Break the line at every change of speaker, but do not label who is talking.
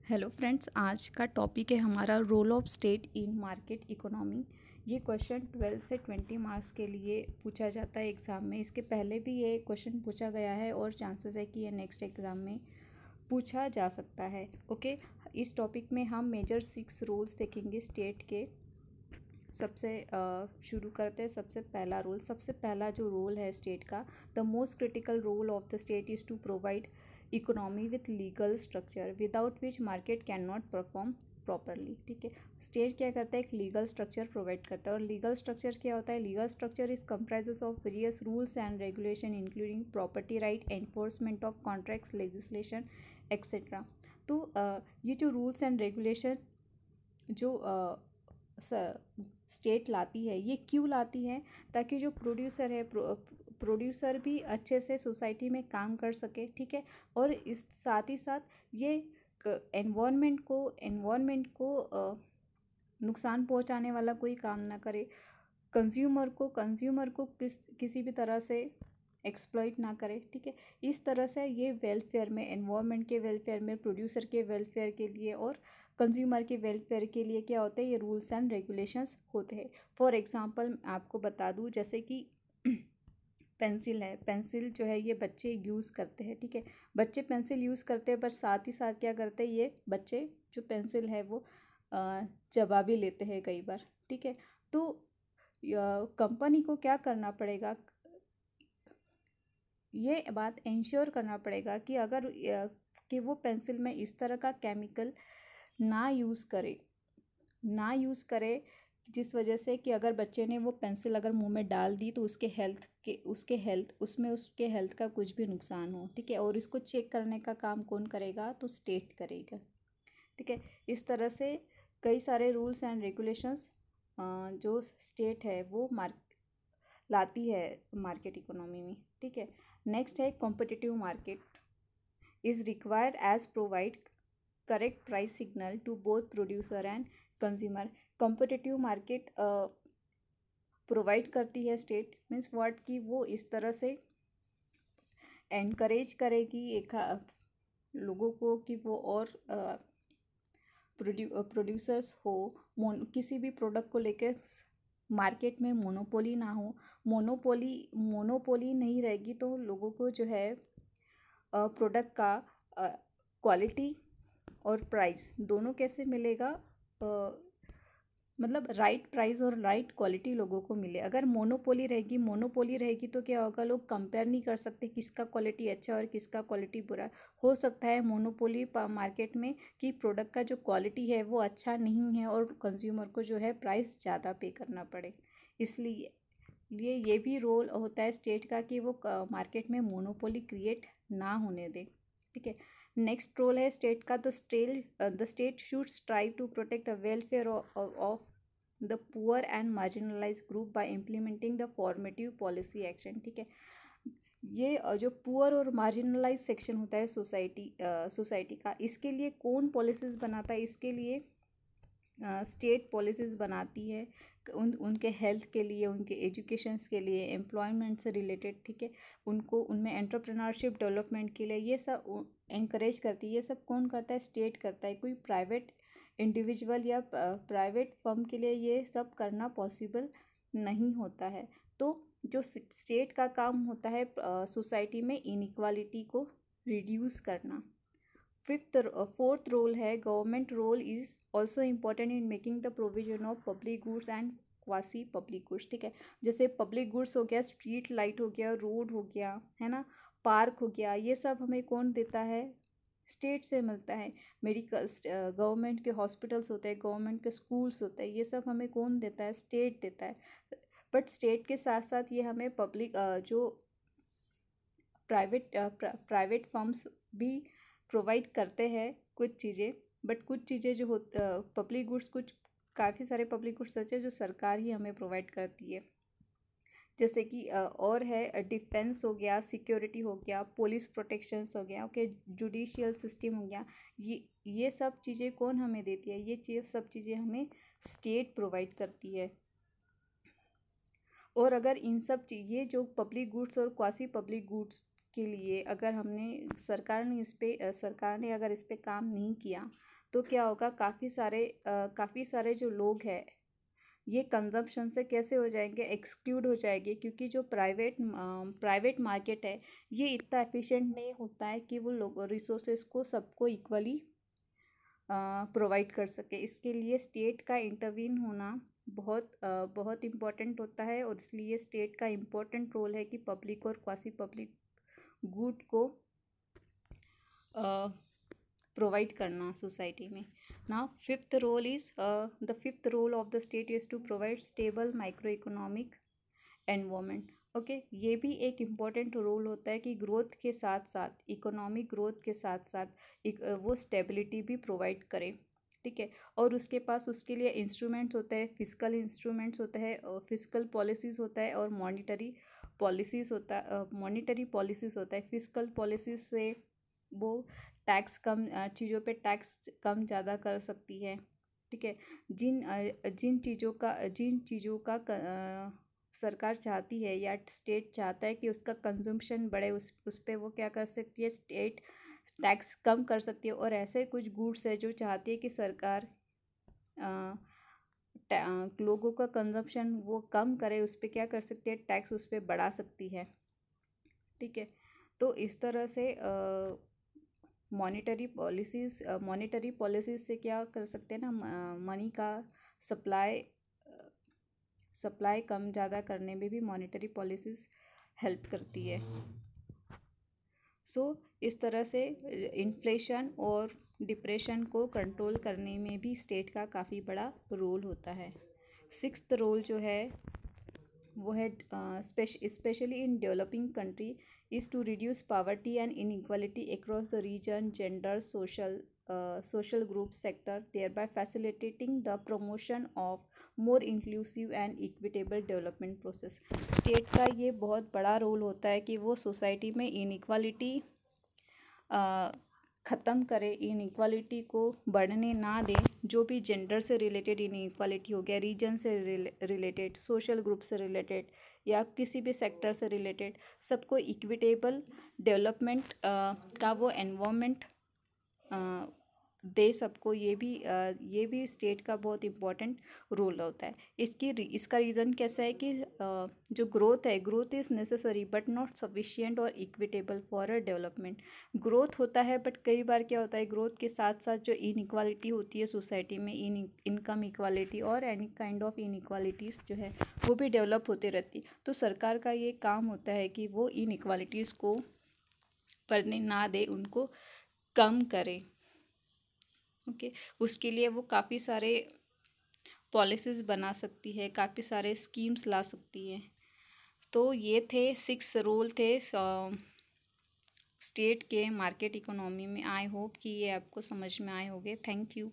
Hello friends, आज का topic है हमारा role of state in market economy. ये क्वेश्चन 12 से 20 मार्क्स के लिए पूछा जाता है एग्ज़ाम में। इसके पहले भी ये क्वेश्चन पूछा गया है और चांसेस है कि ये नेक्स्ट एग्ज़ाम में पूछा जा सकता है। ओके, इस टॉपिक में हम मेजर 6 रोल्स देखेंगे स्टेट के। सबसे शुरू करते हैं। सबसे पहला जो रोल है स्टेट का, the most critical role of the state is to provide economy with legal structure without which market can not perform properly. ठीक है, स्टेट क्या करता है, एक लीगल स्ट्रक्चर प्रोवाइड करता है। और लीगल स्ट्रक्चर क्या होता है? Legal structure is comprises of various rules and regulation including property right, enforcement of contracts, legislation etcetera. तो ये जो रूल्स एंड रेगुलेशन जो स्टेट लाती है, ये क्यों लाती है? ताकि जो प्रोड्यूसर है, प्रोड्यूसर भी अच्छे से सोसाइटी में काम कर सके। ठीक है, और इस साथ ही साथ ये एनवायरनमेंट को नुकसान पहुंचाने वाला कोई काम ना करे। कंज्यूमर को किसी भी तरह से एक्सप्लॉइट ना करे। ठीक है, इस तरह से ये वेलफेयर में, एनवायरनमेंट के वेलफेयर में, प्रोड्यूसर के वेलफेयर के लिए और कंज्यूमर के वेलफेयर के लिए क्या होते हैं, ये रूल्स एंड रेगुलेशंस होते हैं। फॉर एग्जांपल आपको बता दूं, जैसे कि पेंसिल है। पेंसिल जो है ये बच्चे यूज़ करते हैं। ठीक है, बच्चे पेंसिल यूज़ करते हैं, पर साथ ही साथ क्या करते हैं, ये बच्चे जो पेंसिल है वो चबा भी लेते हैं कई बार। ठीक है, तो कंपनी को क्या करना पड़ेगा, ये बात इंश्योर करना पड़ेगा कि अगर कि वो पेंसिल में इस तरह का केमिकल ना यूज़ करे जिस वजह से कि अगर बच्चे ने वो पेंसिल अगर मुंह में डाल दी तो उसके हेल्थ का कुछ भी नुकसान हो। ठीक है, और इसको चेक करने का काम कौन करेगा? तो स्टेट करेगा। ठीक है, इस तरह से कई सारे रूल्स एंड रेगुलेशंस जो स्टेट है वो लाती है मार्केट इकोनॉमी में। ठीक है, नेक्स्ट है competitive market is required as provide correct price signal to both producer and consumer. Competitive market provide करती है स्टेट, मीन्स व्हाट, कि वो इस तरह से एनकरेज करेगी लोगों को कि वो और प्रोड्यूसर्स हो। किसी भी प्रोडक्ट को लेकर मार्केट में मोनोपोली ना हो। मोनोपोली नहीं रहेगी तो लोगों को जो है प्रोडक्ट का क्वालिटी और प्राइस दोनों कैसे मिलेगा, मतलब राइट प्राइस और राइट क्वालिटी लोगों को मिले। अगर मोनोपोली रहेगी तो क्या होगा, लोग कंपेयर नहीं कर सकते किसका क्वालिटी अच्छा और किसका क्वालिटी बुरा। हो सकता है मोनोपोली मार्केट में कि प्रोडक्ट का जो क्वालिटी है वो अच्छा नहीं है और कंज्यूमर को जो है प्राइस ज़्यादा पे करना पड़े। इसलिए ये भी रोल होता है स्टेट का कि वो मार्केट में मोनोपोली क्रिएट ना होने दे। ठीक है, नेक्स्ट रोल है स्टेट का, the state should strive to protect the welfare of the poor and marginalise group by implementing the formative policy action. ठीक है, ये जो पुअर और मार्जिनलाइज सेक्शन होता है सोसाइटी का, इसके लिए कौन पॉलिसीज बनाता है? इसके लिए स्टेट पॉलिसीज बनाती है उनके हेल्थ के लिए, उनके एजुकेशंस के लिए, एम्प्लॉयमेंट से रिलेटेड। ठीक है, उनमें एंटरप्रेन्योरशिप डेवलपमेंट के लिए ये सब एनकरेज करती है। ये सब कौन करता है? स्टेट करता है। कोई प्राइवेट इंडिविजुअल या प्राइवेट फर्म के लिए ये सब करना पॉसिबल नहीं होता है। तो जो स्टेट का काम होता है सोसाइटी में इनइक्वालिटी को रिड्यूस करना। फोर्थ रोल है government role is also important in making the provision of public goods and quasi public goods. ठीक है, जैसे पब्लिक गुड्स हो गया, स्ट्रीट लाइट हो गया, रोड हो गया, है ना, पार्क हो गया, ये सब हमें कौन देता है? स्टेट से मिलता है। मेडिकल गवर्नमेंट के हॉस्पिटल्स होते हैं, गवर्नमेंट के स्कूल्स होते हैं, ये सब हमें कौन देता है? स्टेट देता है। बट स्टेट के साथ साथ ये हमें पब्लिक जो प्राइवेट फर्म्स भी प्रोवाइड करते हैं कुछ चीज़ें। बट कुछ चीज़ें जो पब्लिक गुड्स, कुछ काफ़ी सारे पब्लिक गुड्स सच है जो सरकार ही हमें प्रोवाइड करती है। जैसे कि और है डिफेंस हो गया, सिक्योरिटी हो गया, पुलिस प्रोटेक्शंस हो गया, ओके, जुडिशियल सिस्टम हो गया। ये सब चीज़ें कौन हमें देती है? ये सब चीज़ें हमें स्टेट प्रोवाइड करती है। और अगर इन सब ये जो पब्लिक गुड्स और क्वासी पब्लिक गुड्स के लिए अगर सरकार ने अगर इस पे काम नहीं किया तो क्या होगा, काफ़ी सारे जो लोग हैं ये कंजम्पशन से कैसे हो जाएंगे, एक्सक्लूड हो जाएंगे, क्योंकि जो प्राइवेट मार्केट है ये इतना एफिशिएंट नहीं होता है कि वो लोग रिसोर्सेज को सबको इक्वली प्रोवाइड कर सके। इसके लिए स्टेट का इंटरवीन होना बहुत इम्पोर्टेंट होता है, और इसलिए स्टेट का इम्पोर्टेंट रोल है कि पब्लिक और क्वासी पब्लिक गुड को प्रोवाइड करना सोसाइटी में। Now the fifth role of the state is to provide stable micro economic environment. Okay, ये भी एक इम्पॉर्टेंट रोल होता है कि ग्रोथ के साथ साथ, इकोनॉमिक ग्रोथ के साथ साथ वो स्टेबिलिटी भी प्रोवाइड करे। ठीक है, और उसके पास उसके लिए इंस्ट्रूमेंट्स होते हैं, फिजिकल इंस्ट्रूमेंट्स होते हैं, फिजिकल पॉलिसीज़ होता है, और मॉनिटरी पॉलिसीज़ होता है। फिजिकल पॉलिसीज से वो टैक्स कम चीज़ों पे टैक्स कम ज़्यादा कर सकती है। ठीक है, जिन चीज़ों का सरकार चाहती है या स्टेट चाहता है कि उसका कंजम्पशन बढ़े, उस पर वो क्या कर सकती है, स्टेट टैक्स कम कर सकती है। और ऐसे कुछ गुड्स है जो चाहती है कि सरकार लोगों का कंजम्पशन वो कम करे, उस पर क्या कर सकती है, टैक्स उस पर बढ़ा सकती है। ठीक है, तो इस तरह से मॉनेटरी पॉलिसीज से क्या कर सकते हैं ना, मनी का सप्लाई कम ज़्यादा करने में भी मॉनेटरी पॉलिसीज हेल्प करती है। इस तरह से इन्फ्लेशन और डिप्रेशन को कंट्रोल करने में भी स्टेट का काफ़ी बड़ा रोल होता है। सिक्स्थ रोल जो है वो है specially in developing country is to reduce poverty and inequality across the region, gender, social group, sector, thereby facilitating the promotion of more inclusive and equitable development process। State का ये बहुत बड़ा role होता है कि वो सोसाइटी में inequality ख़त्म करे, इनइक्वालिटी को बढ़ने ना दे। जो भी जेंडर से रिलेटेड इनइक्वालिटी हो गया, रीजन से रिलेटेड, सोशल ग्रुप से रिलेटेड, या किसी भी सेक्टर से रिलेटेड, सबको इक्विटेबल डेवलपमेंट का वो एनवायरनमेंट दे सबको। ये भी स्टेट का बहुत इम्पोर्टेंट रोल होता है। इसका रीज़न कैसा है कि जो growth is necessary but not sufficient और equitable for a development. Growth होता है बट कई बार क्या होता है, ग्रोथ के साथ साथ जो इनइक्वालिटी होती है सोसाइटी में, इनकम इक्वालिटी और एनी काइंड ऑफ इनइक्वालिटीज़ जो है वो भी डेवलप होती रहती है। तो सरकार का ये काम होता है कि वो इनइक्वालिटीज़ को बढ़ने ना दे, उनको कम करे। ओके, उसके लिए वो काफ़ी सारे पॉलिसीज़ बना सकती है, काफ़ी सारे स्कीम्स ला सकती है। तो ये थे 6 रोल थे स्टेट के मार्केट इकोनॉमी में। आई होप कि ये आपको समझ में आए होंगे। Thank you.